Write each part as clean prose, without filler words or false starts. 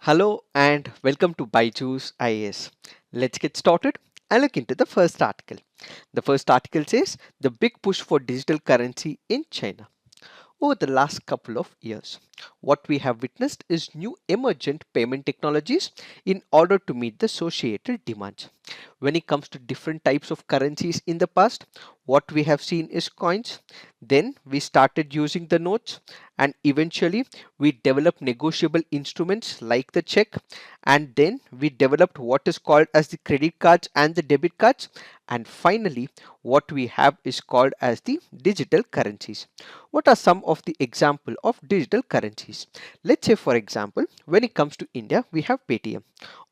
Hello and welcome to Byju's IAS. Let's get started and look into the first article. The first article says the big push for digital currency in China. Over the last couple of years, what we have witnessed is new emergent payment technologies in order to meet the societal demands. When it comes to different types of currencies in the past, what we have seen is coins. Then we started using the notes, and eventually we developed negotiable instruments like the check, and then we developed what is called as the credit cards and the debit cards, and finally what we have is called as the digital currencies. What are some of the example of digital currencies? Let's say for example, when it comes to India, we have Paytm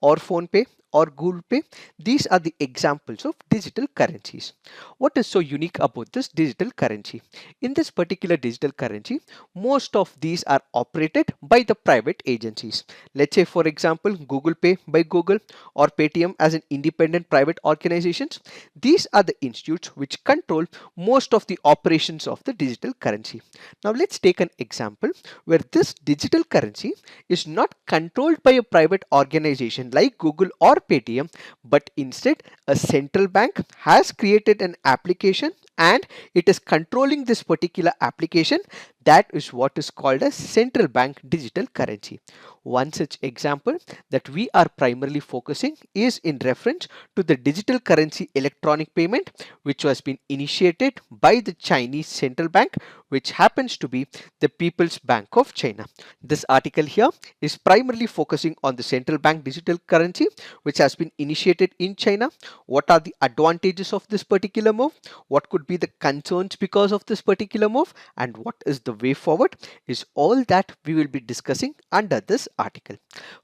or PhonePe or Google Pay. These are the examples of digital currencies. What is so unique about this digital currency? In this particular digital currency, most of these are operated by the private agencies. Let's say for example, Google Pay by Google or Paytm as an independent private organizations. These are the institutes which control most of the operations of the digital currency. Now let's take an example where this digital currency is not controlled by a private organization like Google or Paytm, but instead a central bank has created an application and it is controlling this particular application. That is what is called as central bank digital currency. One such example that we are primarily focusing is in reference to the digital currency electronic payment, which was been initiated by the Chinese central bank, which happens to be the People's Bank of China. This article here is primarily focusing on the central bank digital currency, which has been initiated in China. What are the advantages of this particular move? What could be the concerns because of this particular move? And what is the way forward is all that we will be discussing under this article.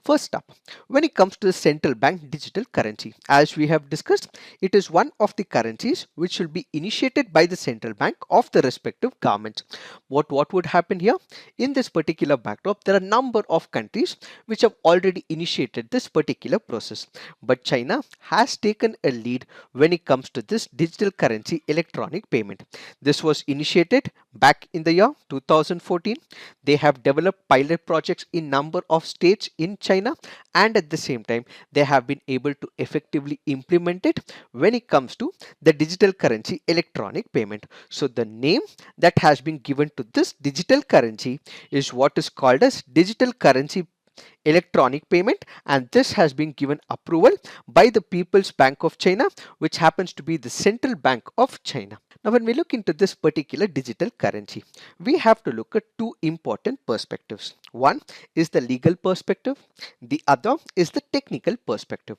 First up, when it comes to the central bank digital currency, as we have discussed, it is one of the currencies which will be initiated by the central bank of the respective governments. What would happen here? In this particular backdrop, there are a number of countries which have already initiated this particular process, but China has taken a lead when it comes to this digital currency electronic payment. This was initiated back in the year 2014. They have developed pilot projects in number of states in China, and at the same time they have been able to effectively implement it when it comes to the digital currency electronic payment. So the name that has been given to this digital currency is what is called as digital currency electronic payment, and this has been given approval by the People's Bank of China, which happens to be the central bank of China. Now when we look into this particular digital currency, we have to look at two important perspectives. One is the legal perspective, the other is the technical perspective.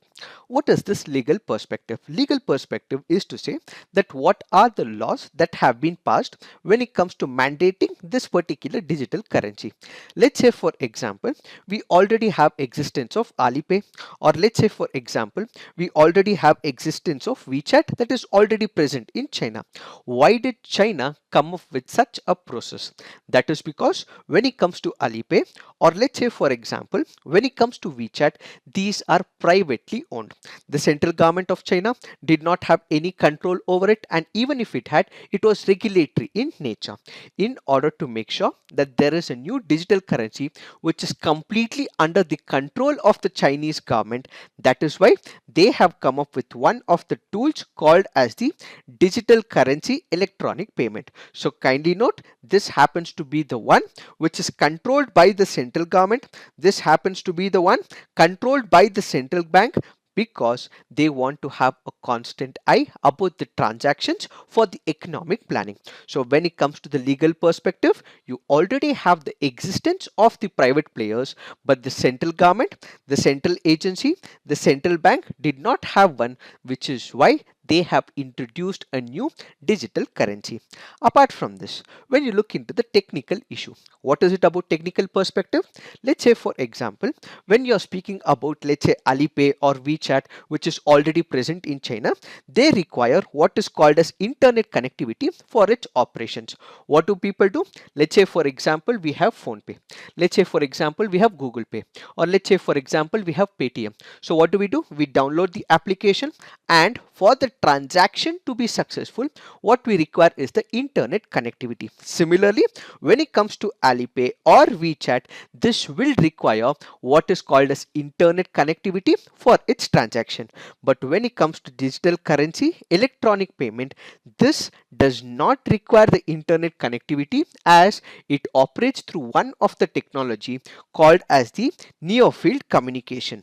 What is this legal perspective? Legal perspective is to say that what are the laws that have been passed when it comes to mandating this particular digital currency. Let's say for example, we already have existence of Alipay, or let's say for example, we already have existence of WeChat that is already present in China. Why did China come up with such a process? That is because when it comes to Alipay, or let's say for example, when it comes to WeChat, these are privately owned. The central government of China did not have any control over it, and even if it had, it was regulatory in nature. In order to make sure that there is a new digital currency which is completely under the control of the Chinese government, that is why they have come up with one of the tools called as the digital currency electronic payment. So kindly note, this happens to be the one which is controlled by the central government. This happens to be the one controlled by the central bank, because they want to have a constant eye about the transactions for the economic planning. So when it comes to the legal perspective, you already have the existence of the private players, but the central government, the central agency, the central bank did not have one, which is why they have introduced a new digital currency. Apart from this, when you look into the technical issue, what is it about technical perspective? Let's say for example, when you're speaking about, let's say, Alipay or WeChat, which is already present in China, they require what is called as internet connectivity for its operations. What do people do? Let's say for example, we have PhonePe. Let's say for example, we have Google Pay, or let's say for example, we have Paytm. So what do? We download the application, and for the transaction to be successful, what we require is the internet connectivity. Similarly, when it comes to Alipay or WeChat, this will require what is called as internet connectivity for its transaction. But when it comes to digital currency, electronic payment, this does not require the internet connectivity as it operates through one of the technology called as the near field communication.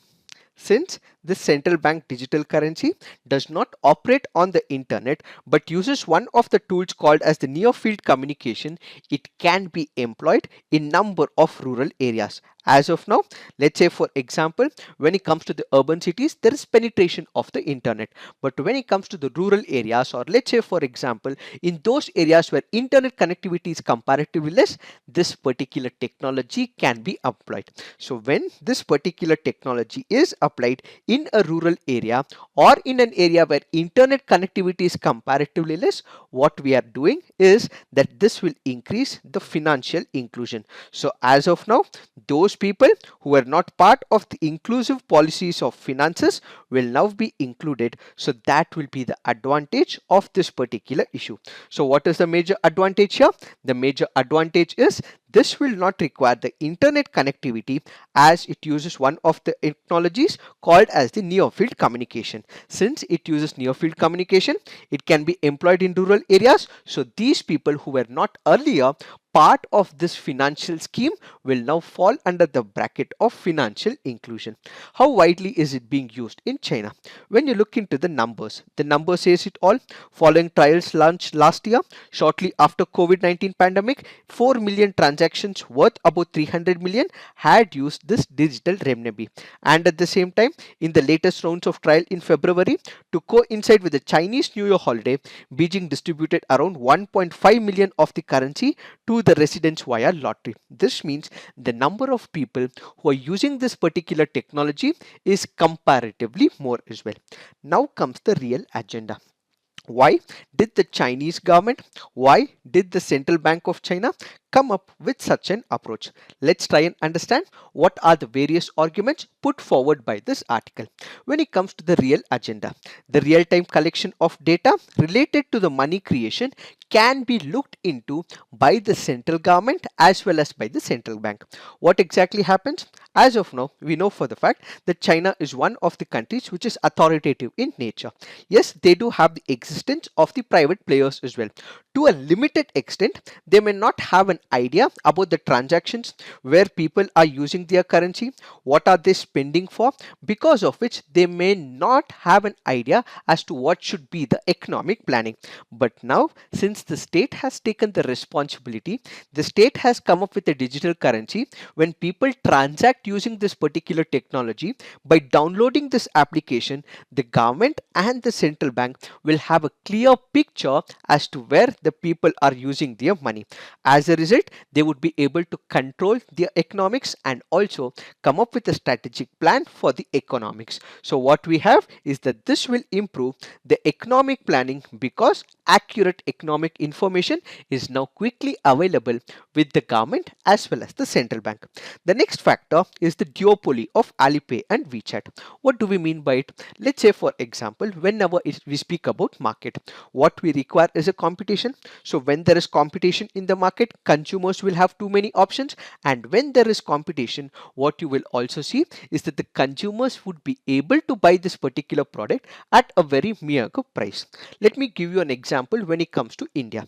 Since this central bank digital currency does not operate on the internet but uses one of the tools called as the near field communication, it can be employed in number of rural areas. As of now, let's say for example, when it comes to the urban cities, there is penetration of the internet. But when it comes to the rural areas, or let's say for example, in those areas where internet connectivity is comparatively less, this particular technology can be employed. So when this particular technology is applied in a rural area or in an area where internet connectivity is comparatively less, what we are doing is that this will increase the financial inclusion. So as of now, those people who are not part of the inclusive policies of finances will now be included. So that will be the advantage of this particular issue. So what is the major advantage here? The major advantage is this will not require the internet connectivity as it uses one of the technologies called as the near field communication. Since it uses near field communication, it can be employed in rural areas. So these people who were not earlier part of this financial scheme will now fall under the bracket of financial inclusion. How widely is it being used in China? When you look into the numbers says it all. Following trials launched last year, shortly after COVID-19 pandemic, 4 million transactions worth about 300 million had used this digital renminbi. And at the same time, in the latest rounds of trial in February, to coincide with the Chinese New Year holiday, Beijing distributed around 1.5 million of the currency to the residents via lottery. This means the number of people who are using this particular technology is comparatively more as well. Now comes the real agenda. Why did the Chinese government, why did the Central Bank of China come up with such an approach? Let's try and understand what are the various arguments put forward by this article. When it comes to the real agenda, the real-time collection of data related to the money creation can be looked into by the central government as well as by the central bank. What exactly happens? As of now, we know for the fact that China is one of the countries which is authoritative in nature. Yes, they do have the existence of the private players as well. To a limited extent, they may not have an idea about the transactions, where people are using their currency, what are they spending for, because of which they may not have an idea as to what should be the economic planning. But now, since the state has taken the responsibility, the state has come up with a digital currency. When people transact using this particular technology, by downloading this application, the government and the central bank will have a clear picture as to where the people are using their money. As a result, they would be able to control their economics and also come up with a strategic plan for the economics. So what we have is that this will improve the economic planning because accurate economic information is now quickly available with the government as well as the central bank. The next factor is the duopoly of Alipay and WeChat. What do we mean by it? Let's say for example, whenever we speak about market, what we require is a competition. So when there is competition in the market, consumers will have too many options, and when there is competition, what you will also see is that the consumers would be able to buy this particular product at a very meager price. Let me give you an example when it comes to India.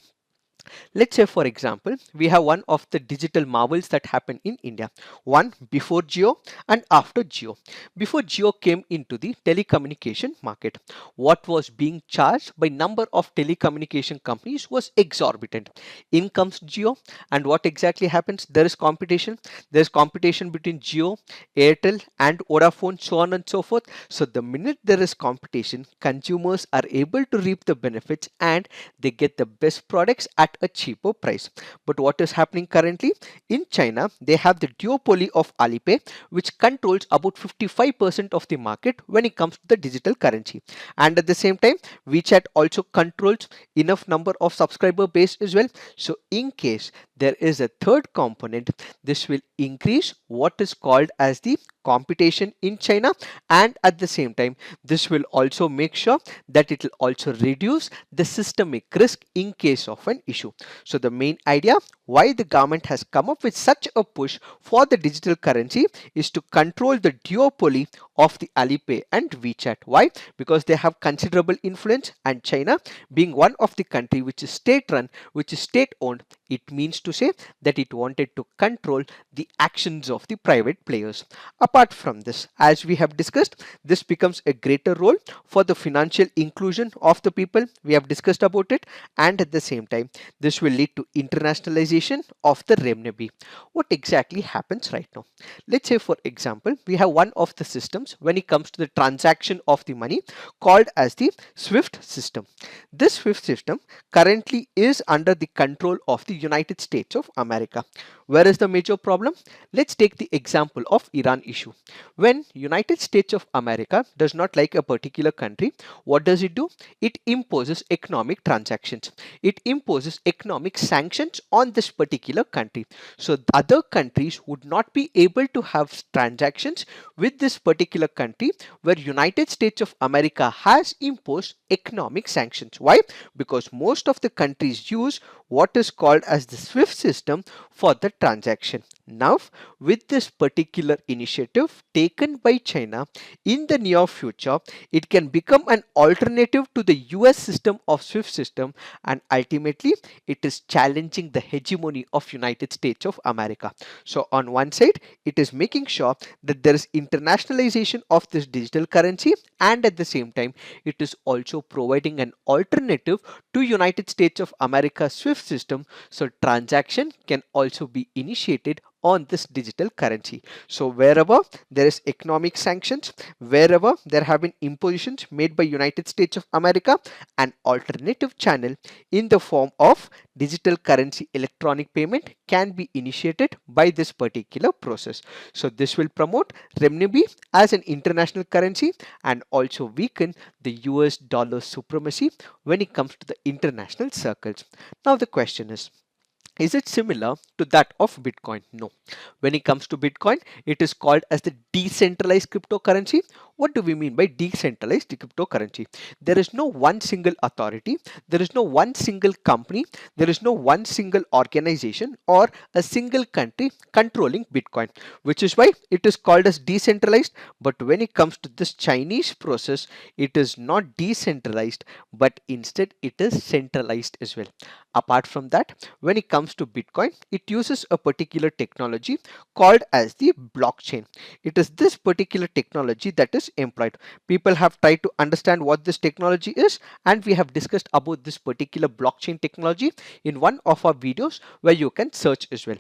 Let's say for example, we have one of the digital marvels that happened in India. One before Jio and after Jio. Before Jio came into the telecommunication market, what was being charged by number of telecommunication companies was exorbitant. In comes Jio, and what exactly happens? There is competition. There is competition between Jio, Airtel and Vodafone, so on and so forth. So the minute there is competition, consumers are able to reap the benefits and they get the best products at a cheaper price. But what is happening currently in China? They have the duopoly of Alipay, which controls about 55% of the market when it comes to the digital currency. And at the same time, WeChat also controls enough number of subscriber base as well. So in case there is a third component. This will increase what is called as the competition in China, and at the same time this will also make sure that it will also reduce the systemic risk in case of an issue. So the main idea why the government has come up with such a push for the digital currency is to control the duopoly of the Alipay and WeChat. Why? Because they have considerable influence, and China being one of the country which is state run, which is state owned, it means to say that it wanted to control the actions of the private players. Apart from this, as we have discussed, this becomes a greater role for the financial inclusion of the people. We have discussed about it, and at the same time this will lead to internationalization of the renminbi. What exactly happens right now? Let's say for example we have one of the systems when it comes to the transaction of the money called as the SWIFT system. This SWIFT system currently is under the control of the United States of America. Where is the major problem? Let's take the example of Iran issue. When United States of America does not like a particular country, what does it do? It imposes economic transactions. It imposes economic sanctions on this particular country. So other countries would not be able to have transactions with this particular country where United States of America has imposed economic sanctions. Why? Because most of the countries use what is called as the SWIFT system for the transaction. Now, with this particular initiative taken by China, in the near future, it can become an alternative to the US system of SWIFT system, and ultimately it is challenging the hegemony of United States of America. So on one side, it is making sure that there is internationalization of this digital currency, and at the same time, it is also providing an alternative to United States of America SWIFT system, so transaction can also be initiated on this digital currency. So wherever there is economic sanctions, wherever there have been impositions made by United States of America, an alternative channel in the form of digital currency electronic payment can be initiated by this particular process. So this will promote renminbi as an international currency and also weaken the US dollar supremacy when it comes to the international circles. Now the question is it similar to that of Bitcoin? No. When it comes to Bitcoin, it is called as the decentralized cryptocurrency. What do we mean by decentralized cryptocurrency? There is no one single authority, there is no one single company, there is no one single organization or a single country controlling Bitcoin, which is why it is called as decentralized. But when it comes to this Chinese process, it is not decentralized, but instead it is centralized as well. Apart from that, when it comes to Bitcoin, it uses a particular technology called as the blockchain. It is this particular technology that is employed. People have tried to understand what this technology is, and we have discussed about this particular blockchain technology in one of our videos where you can search as well.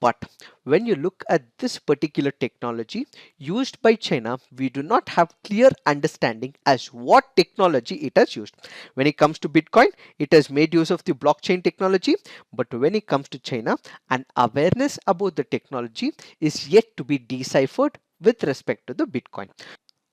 But when you look at this particular technology used by China, we do not have clear understanding as what technology it has used. When it comes to Bitcoin, it has made use of the blockchain technology, but when it comes to China, an awareness about the technology is yet to be deciphered with respect to the Bitcoin.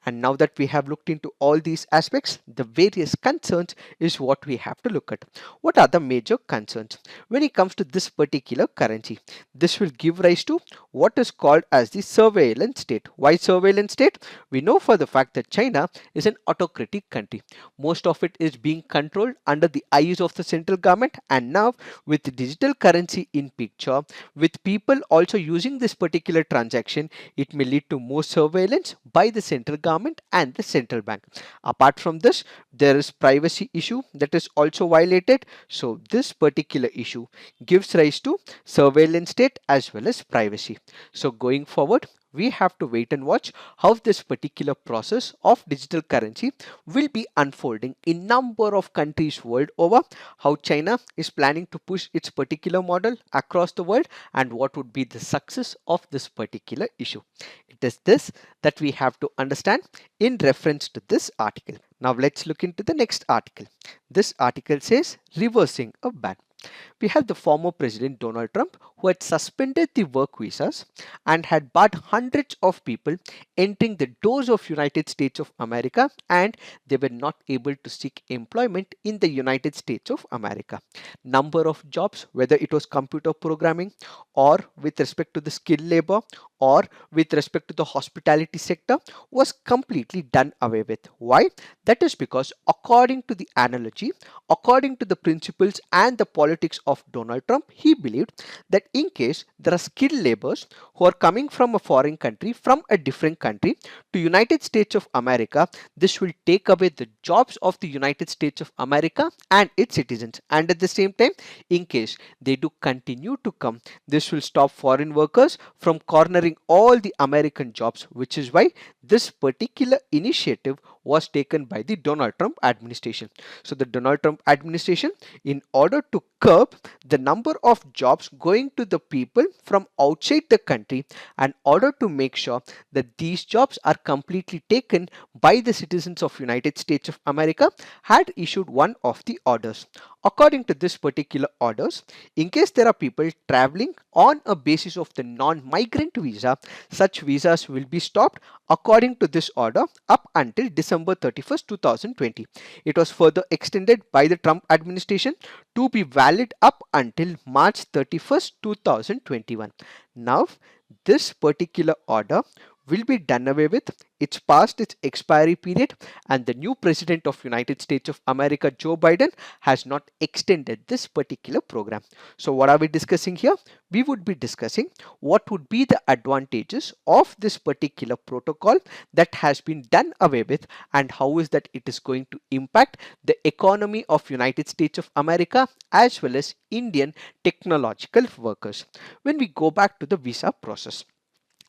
And now that we have looked into all these aspects, the various concerns is what we have to look at. What are the major concerns? When it comes to this particular currency, this will give rise to what is called as the surveillance state. Why surveillance state? We know for the fact that China is an autocratic country. Most of it is being controlled under the eyes of the central government, and now with the digital currency in picture, with people also using this particular transaction, it may lead to more surveillance by the central government and the central bank. Apart from this, there is privacy issue that is also violated. So this particular issue gives rise to surveillance state as well as privacy. So going forward, we have to wait and watch how this particular process of digital currency will be unfolding in number of countries world over, how China is planning to push its particular model across the world, and what would be the success of this particular issue. It is this that we have to understand in reference to this article. Now let's look into the next article. This article says reversing a ban. We have the former President Donald Trump who had suspended the work visas and had barred hundreds of people entering the doors of United States of America, and they were not able to seek employment in the United States of America. Number of jobs, whether it was computer programming or with respect to the skilled labor or with respect to the hospitality sector, was completely done away with. Why? That is because according to the analogy, according to the principles and the politics of Donald Trump, he believed that in case there are skilled laborers who are coming from a foreign country, from a different country to United States of America, this will take away the jobs of the United States of America and its citizens. And at the same time, in case they do continue to come, this will stop foreign workers from cornering all the American jobs, which is why this particular initiative was taken by the Donald Trump administration. So the Donald Trump administration, in order to curb the number of jobs going to the people from outside the country, and order to make sure that these jobs are completely taken by the citizens of United States of America, had issued one of the orders. According to this particular orders, in case there are people traveling on a basis of the non-migrant visa, such visas will be stopped according to this order up until December 31st, 2020. It was further extended by the Trump administration to be valid up until March 31st, 2021. Now, this particular order will be done away with. It's past its expiry period, and the new president of United States of America, Joe Biden, has not extended this particular program. So what are we discussing here? We would be discussing what would be the advantages of this particular protocol that has been done away with, and how is that it is going to impact the economy of United States of America as well as Indian technological workers. When we go back to the visa process,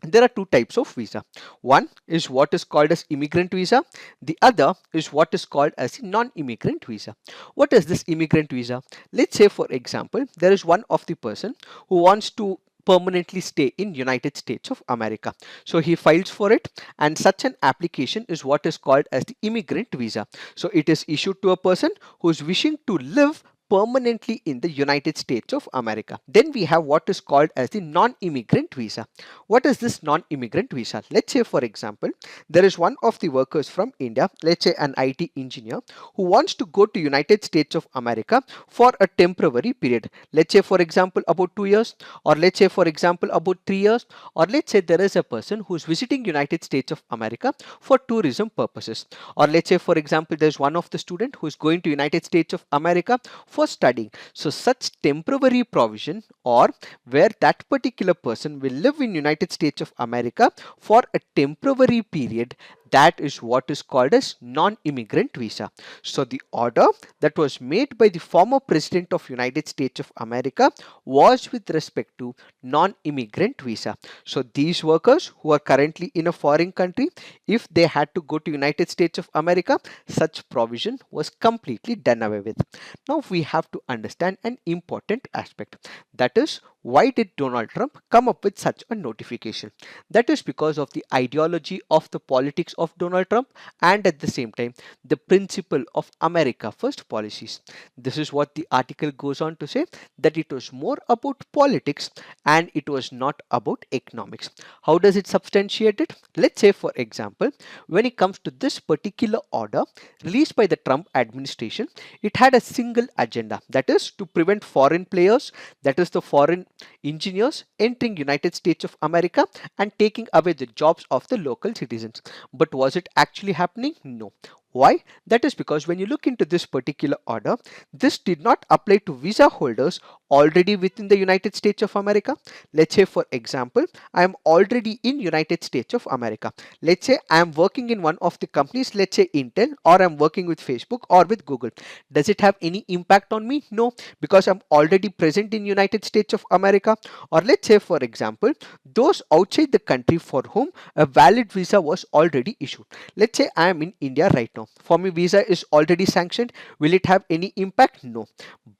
there are two types of visa. One is what is called as immigrant visa. The other is what is called as non-immigrant visa. What is this immigrant visa? Let's say, for example, there is one of the person who wants to permanently stay in United States of America. So he files for it, and such an application is what is called as the immigrant visa. So it is issued to a person who is wishing to live permanently in the United States of America. Then we have what is called as the non-immigrant visa. What is this non-immigrant visa? Let's say, for example, there is one of the workers from India, let's say an IT engineer, who wants to go to United States of America for a temporary period. Let's say, for example, about 2 years, or let's say, for example, about 3 years, or let's say there is a person who is visiting United States of America for tourism purposes, or let's say, for example, there's one of the student who is going to United States of America for studying. So such temporary provision, or where that particular person will live in United States of America for a temporary period, that is what is called as non-immigrant visa. So the order that was made by the former president of United States of America was with respect to non-immigrant visa. So these workers who are currently in a foreign country, if they had to go to United States of America, such provision was completely done away with. Now we have to understand an important aspect, that is, why did Donald Trump come up with such a notification? That is because of the ideology of the politics of Donald Trump, and at the same time the principle of America First policies. This is what the article goes on to say, that it was more about politics and it was not about economics. How does it substantiate it? Let's say, for example, when it comes to this particular order released by the Trump administration, it had a single agenda, that is to prevent foreign players, that is the foreign engineers, entering United States of America and taking away the jobs of the local citizens. But was it actually happening? No. Why? That is because when you look into this particular order, this did not apply to visa holders already within the United States of America. Let's say, for example, I am already in United States of America. Let's say I am working in one of the companies, let's say Intel, or I'm working with Facebook or with Google. Does it have any impact on me? No, because I'm already present in United States of America. Or let's say, for example, those outside the country for whom a valid visa was already issued. Let's say I am in India right now. now. For me, visa is already sanctioned. Will it have any impact? No.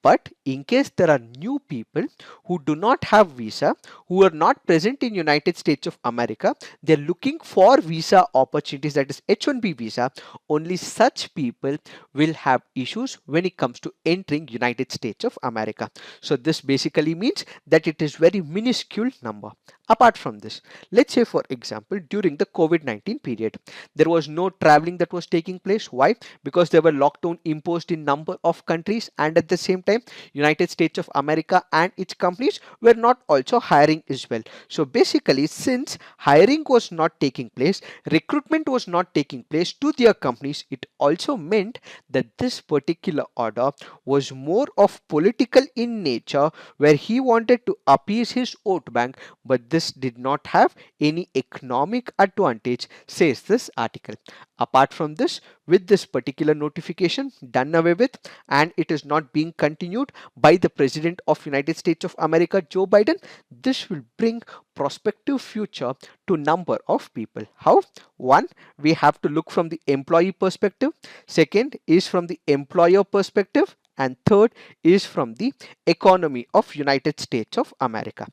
But in case there are new people who do not have visa, who are not present in United States of America, they're looking for visa opportunities, that is H1B visa. Only such people will have issues when it comes to entering United States of America. So this basically means that it is very minuscule number. Apart from this, let's say for example during the COVID-19 period, there was no traveling that was taking place. Why? Because there were lockdown imposed in number of countries, and at the same time United States of America and its companies were not also hiring as well. So basically, since hiring was not taking place, recruitment was not taking place to their companies, it also meant that this particular order was more of political in nature, where he wanted to appease his vote bank, but this did not have any economic advantage, says this article. Apart from this, with this particular notification done away with, and it is not being continued by the President of United States of America, Joe Biden, this will bring prospective future to number of people. How? One, we have to look from the employee perspective. Second is from the employer perspective, and third is from the economy of United States of America.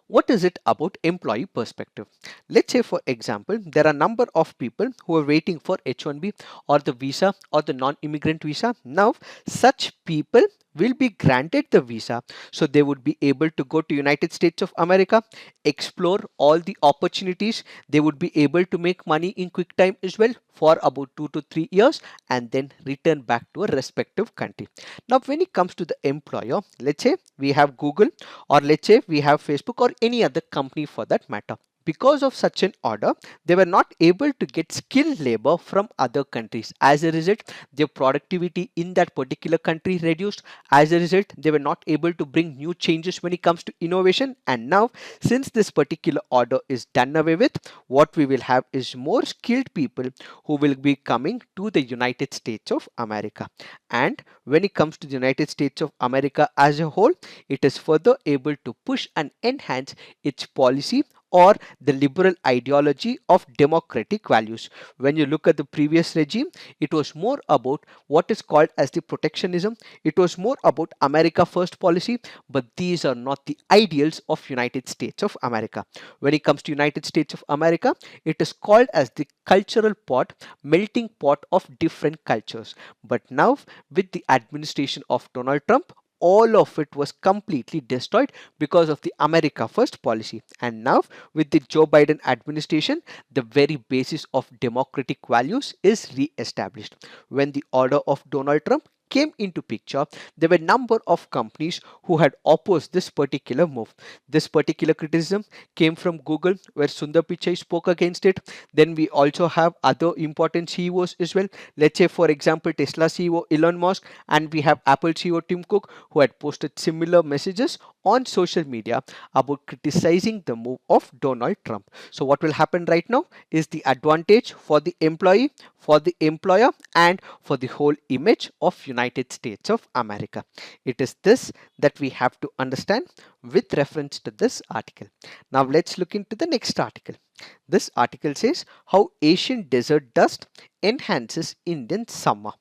What is it about employee perspective? Let's say for example there are a number of people who are waiting for H1B or the visa or the non-immigrant visa. Now such people will be granted the visa, so they would be able to go to United States of America, explore all the opportunities. They would be able to make money in quick time as well for about 2 to 3 years, and then return back to a respective country. Now when it comes to the employer, let's say we have Google, or let's say we have Facebook, or any other company for that matter. Because of such an order, they were not able to get skilled labor from other countries. As a result, their productivity in that particular country reduced. As a result, they were not able to bring new changes when it comes to innovation. And now, since this particular order is done away with, what we will have is more skilled people who will be coming to the United States of America. And when it comes to the United States of America as a whole, it is further able to push and enhance its policy or the liberal ideology of democratic values. When you look at the previous regime, it was more about what is called as the protectionism. It was more about America first policy, but these are not the ideals of United States of America. When it comes to United States of America, it is called as the cultural pot, melting pot of different cultures. But now with the administration of Donald Trump, all of it was completely destroyed because of the America first policy. And now with the Joe Biden administration, the very basis of democratic values is re-established. When the order of Donald Trump came into picture, there were a number of companies who had opposed this particular move. This particular criticism came from Google, where Sundar Pichai spoke against it. Then we also have other important CEOs as well. Let's say for example Tesla CEO Elon Musk, and we have Apple CEO Tim Cook, who had posted similar messages on social media about criticizing the move of Donald Trump. So what will happen right now is the advantage for the employee, for the employer, and for the whole image of United States of America. It is this that we have to understand with reference to this article. Now let's look into the next article. This article says how Asian desert dust enhances Indian summer.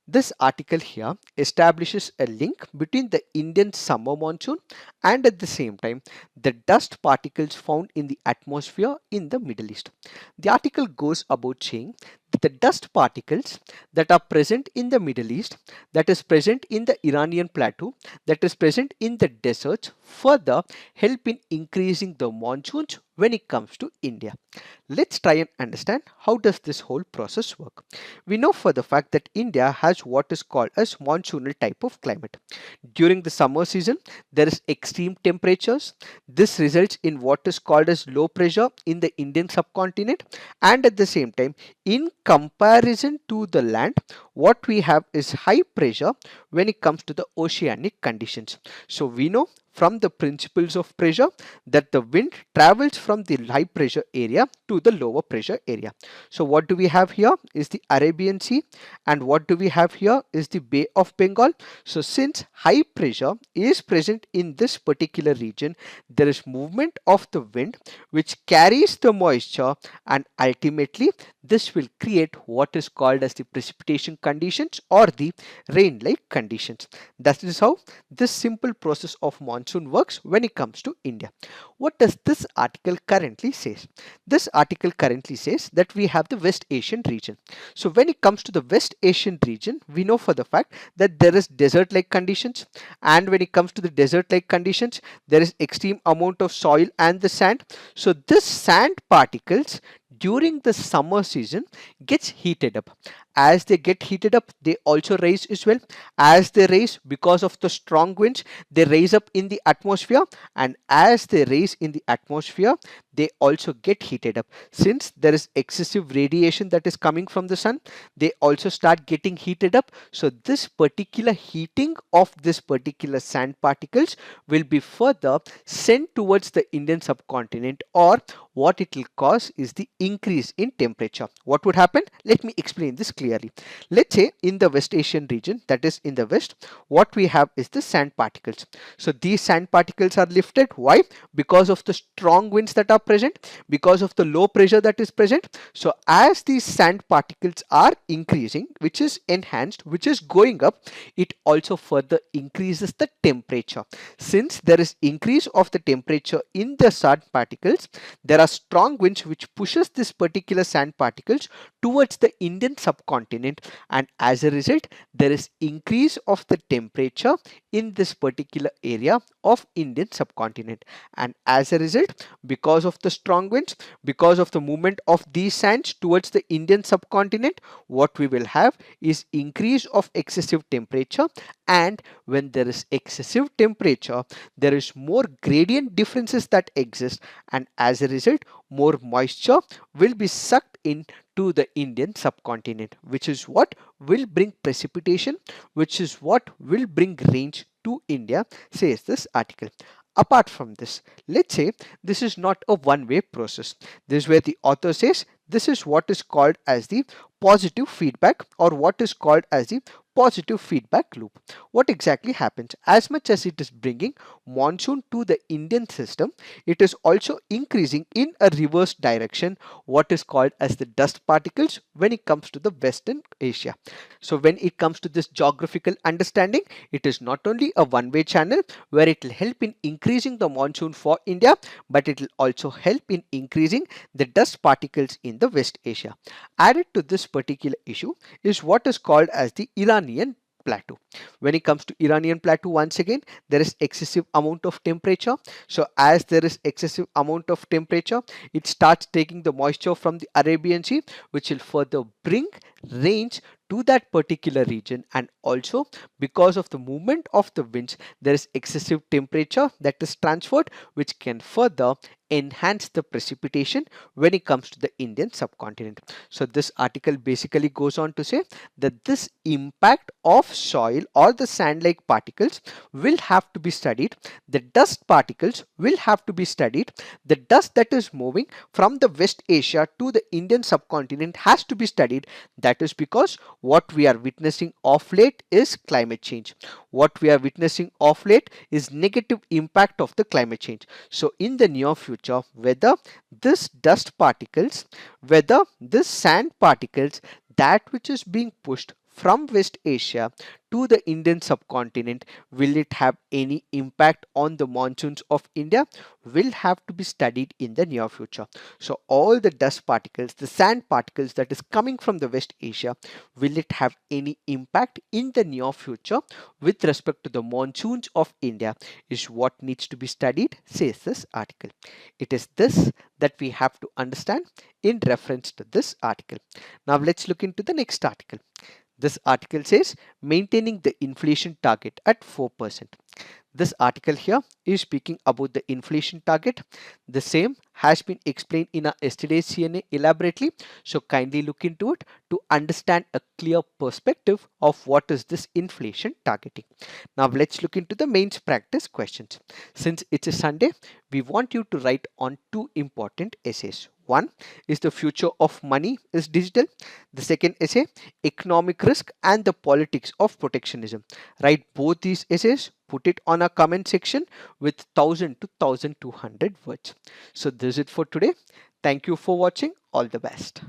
This article here establishes a link between the Indian summer monsoon and at the same time the dust particles found in the atmosphere in the Middle East. The article goes about saying that the dust particles that are present in the Middle East, that is present in the Iranian plateau, that is present in the deserts, further help in increasing the monsoons when it comes to India. Let's try and understand how does this whole process work. We know for the fact that India has what is called as monsoonal type of climate. During the summer season, there is extreme temperatures. This results in what is called as low pressure in the Indian subcontinent, and at the same time, in comparison to the land, what we have is high pressure when it comes to the oceanic conditions. So we know from the principles of pressure that the wind travels from the high pressure area to the lower pressure area. So what do we have here is the Arabian Sea, and what do we have here is the Bay of Bengal. So since high pressure is present in this particular region, there is movement of the wind which carries the moisture, and ultimately this will create what is called as the precipitation conditions or the rain like conditions. That is how this simple process of monsoon works when it comes to India. What does this article currently says? This article currently says that we have the West Asian region. So when it comes to the West Asian region, we know for the fact that there is desert like conditions, and when it comes to the desert like conditions, there is extreme amount of soil and the sand. So this sand particles during the summer season gets heated up. As they get heated up, they also rise as well. As they rise, because of the strong winds, they rise up in the atmosphere, and as they rise in the atmosphere, they also get heated up. Since there is excessive radiation that is coming from the sun, they also start getting heated up. So this particular heating of this particular sand particles will be further sent towards the Indian subcontinent, or what it will cause is the increase in temperature. What would happen? Let me explain this clearly. Let's say in the West Asian region, that is in the west, what we have is the sand particles. So these sand particles are lifted. Why? Because of the strong winds that are present, because of the low pressure that is present. So as these sand particles are increasing, which is enhanced, which is going up, it also further increases the temperature. Since there is increase of the temperature in the sand particles, there are strong winds which pushes this particular sand particles towards the Indian subcontinent, and as a result there is increase of the temperature in this particular area of Indian subcontinent. And as a result, because of the strong winds, because of the movement of these sands towards the Indian subcontinent, what we will have is increase of excessive temperature. And when there is excessive temperature, there is more gradient differences that exist, and as a result more moisture will be sucked in to the Indian subcontinent, which is what will bring precipitation, which is what will bring rains to India, says this article. Apart from this, let's say this is not a one-way process. This is where the author says this is what is called as the positive feedback, or what is called as the positive feedback loop. What exactly happens? As much as it is bringing monsoon to the Indian system, it is also increasing in a reverse direction what is called as the dust particles when it comes to the Western Asia. So when it comes to this geographical understanding, it is not only a one-way channel where it will help in increasing the monsoon for India, but it will also help in increasing the dust particles in the West Asia. Added to this particular issue is what is called as the Iranian plateau. When it comes to Iranian plateau, once again there is excessive amount of temperature. So as there is excessive amount of temperature, it starts taking the moisture from the Arabian Sea, which will further bring rains to that particular region. And also because of the movement of the winds, there is excessive temperature that is transferred, which can further enhance the precipitation when it comes to the Indian subcontinent. So this article basically goes on to say that this impact of soil or the sand like particles will have to be studied. The dust particles will have to be studied. The dust that is moving from the West Asia to the Indian subcontinent has to be studied. That is because what we are witnessing of late is climate change. What we are witnessing of late is negative impact of the climate change. So in the near future, whether this dust particles, whether this sand particles, that which is being pushed from West Asia to the Indian subcontinent, will it have any impact on the monsoons of India, will have to be studied in the near future. So all the dust particles, the sand particles that is coming from the West Asia, will it have any impact in the near future with respect to the monsoons of India, is what needs to be studied, says this article. It is this that we have to understand in reference to this article. Now let's look into the next article. This article says maintaining the inflation target at 4%. This article here is speaking about the inflation target. The same has been explained in our yesterday's CNA elaborately, so kindly look into it to understand a clear perspective of what is this inflation targeting. Now let's look into the mains practice questions. Since it's a Sunday, we want you to write on two important essays. One is the future of money is digital. The second essay, economic risk and the politics of protectionism. Write both these essays, put it on a comment section with 1000 to 1200 words. So this is it for today. Thank you for watching. All the best.